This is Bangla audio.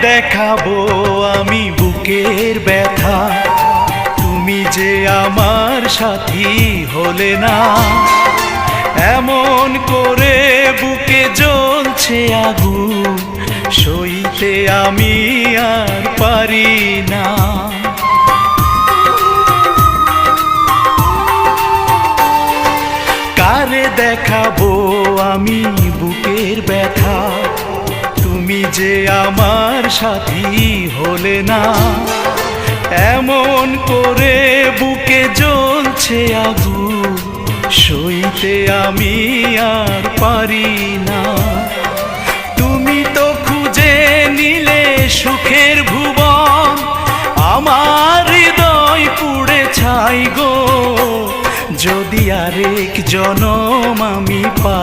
দেখাবো আমি বুকের ব্যথা, তুমি যে আমার সাথী হলে না। এমন করে বুকে জ্বলছে আগুন, সইতে আমি আর পারি না। কারে দেখাবো আমি বুকের ব্যথা, তুমি যে আমার সাথী হলে না। এমন করে বুকে জ্বলছে আগুন, সইতে আমি আর পারি না। তুমি তো খুঁজে নিলে সুখের ভুবন, আমার হৃদয় পুড়ে ছাই গো। যদি আরেক জনম আমি পাই